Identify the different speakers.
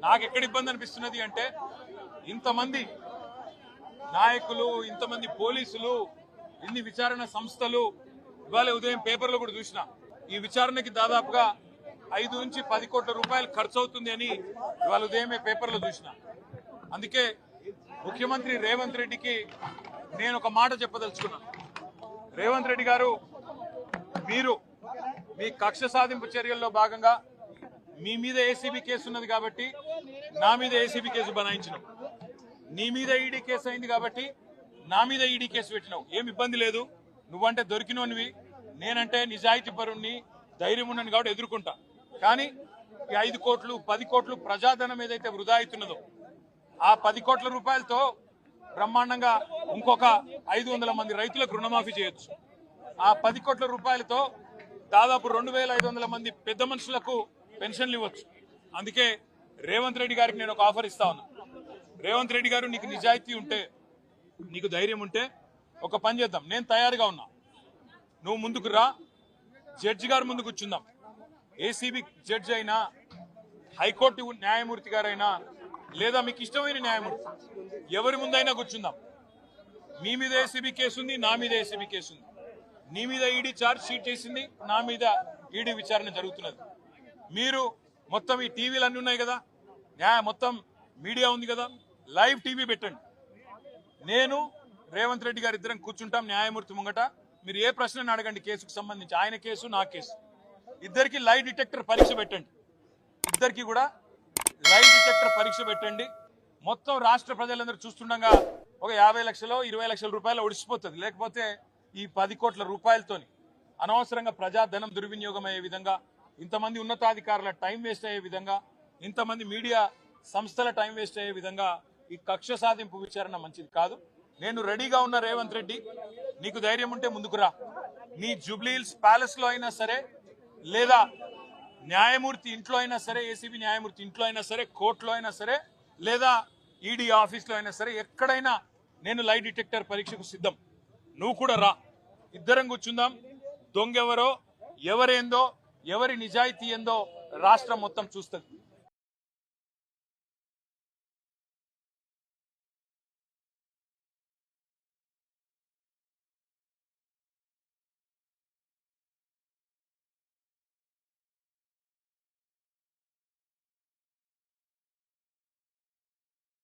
Speaker 1: నాకు ఎక్కడ ఇబ్బంది అనిపిస్తున్నది అంటే ఇంతమంది నాయకులు, ఇంతమంది పోలీసులు, ఇన్ని విచారణ సంస్థలు, ఇవాళ ఉదయం పేపర్లో కూడా చూసిన ఈ విచారణకి దాదాపుగా 5 నుంచి 10 కోట్ల రూపాయలు ఖర్చు అవుతుంది అని ఇవాళ ఉదయమే పేపర్లో చూసిన. అందుకే ముఖ్యమంత్రి రేవంత్ రెడ్డికి నేను ఒక మాట చెప్పదలుచుకున్నాను. రేవంత్ రెడ్డి గారు, మీరు మీ కక్ష సాధింపు చర్యల్లో భాగంగా మీ మీద ఏసీబీ కేసు ఉన్నది కాబట్టి నా మీద ఏసీబీ కేసు బనాయించినావు, నీ మీద ఈడీ కేసు అయింది కాబట్టి నా మీద ఈడీ కేసు పెట్టినావు. ఏం ఇబ్బంది లేదు, నువ్వంటే దొరికినోనివి, నేనంటే నిజాయితీ పరుణ్ణి, ధైర్యం ఉన్నాను కాబట్టి ఎదుర్కొంటా. కానీ ఈ 5 కోట్లు 10 కోట్లు ప్రజాధనం ఏదైతే వృధా అవుతున్నదో ఆ 10 కోట్ల రూపాయలతో బ్రహ్మాండంగా ఇంకొక 500 మంది రైతులకు రుణమాఫీ చేయొచ్చు. ఆ 10 కోట్ల రూపాయలతో దాదాపు 2500 మంది పెద్ద మనుషులకు పెన్షన్లు ఇవ్వచ్చు. అందుకే రేవంత్ రెడ్డి గారికి నేను ఒక ఆఫర్ ఇస్తా ఉన్నా. రేవంత్ రెడ్డి గారు, నీకు నిజాయితీ ఉంటే, నీకు ధైర్యం ఉంటే ఒక పని చేద్దాం. నేను తయారుగా ఉన్నా, నువ్వు ముందుకు రా, జడ్జి గారు ముందు కూర్చుందాం. ఏసీబీ జడ్జి అయినా, హైకోర్టు న్యాయమూర్తి గారైనా, లేదా మీకు ఇష్టమైన న్యాయమూర్తి ఎవరి ముందైనా కూర్చుందాం. మీ మీద ఏసీబీ కేసు ఉంది, నా మీద ఏసీబీ కేసు ఉంది. నీ మీద ఈడీ ఛార్జ్ షీట్ చేసింది, నా మీద ఈడీ విచారణ జరుగుతున్నది. మీరు మొత్తం ఈ టీవీలు అన్నీ ఉన్నాయి కదా, మొత్తం మీడియా ఉంది కదా, లైవ్ టీవీ పెట్టండి. నేను రేవంత్ రెడ్డి గారు ఇద్దరం కూర్చుంటాం న్యాయమూర్తి ముంగట. మీరు ఏ ప్రశ్నను అడగండి కేసుకు సంబంధించి, ఆయన కేసు నా కేసు. ఇద్దరికి లై డిటెక్టర్ పరీక్ష పెట్టండి, ఇద్దరికి కూడా లై డిటెక్టర్ పరీక్ష పెట్టండి. మొత్తం రాష్ట్ర ప్రజలందరూ చూస్తుండగా ఒక 50 లక్షలు 20 లక్షల రూపాయలు ఒడిసిపోతుంది. లేకపోతే ఈ 10 కోట్ల రూపాయలతోని అనవసరంగా ప్రజాధనం దుర్వినియోగం అయ్యే విధంగా, ఇంతమంది ఉన్నతాధికారుల టైం వేస్ట్ అయ్యే విధంగా, ఇంతమంది మీడియా సంస్థల టైం వేస్ట్ అయ్యే విధంగా ఈ కక్ష సాధింపు విచారణ మంచిది కాదు. నేను రెడీగా ఉన్న రేవంత్ రెడ్డి, నీకు ధైర్యం ఉంటే ముందుకు రా. నీ జూబ్లీహిల్స్ ప్యాలెస్ లో అయినా సరే, లేదా న్యాయమూర్తి ఇంట్లో అయినా సరే, ఏసీబీ న్యాయమూర్తి ఇంట్లో అయినా సరే, కోర్టులో అయినా సరే, లేదా ఈడీ ఆఫీస్లో అయినా సరే, ఎక్కడైనా నేను లై డిటెక్టర్ పరీక్షకు సిద్ధం. నువ్వు కూడా రా, ఇద్దరం కూర్చుందాం. దొంగెవరో, ఎవరేందో, ఎవరి నిజాయితీ ఏందో రాష్ట్రం మొత్తం చూస్తుంది.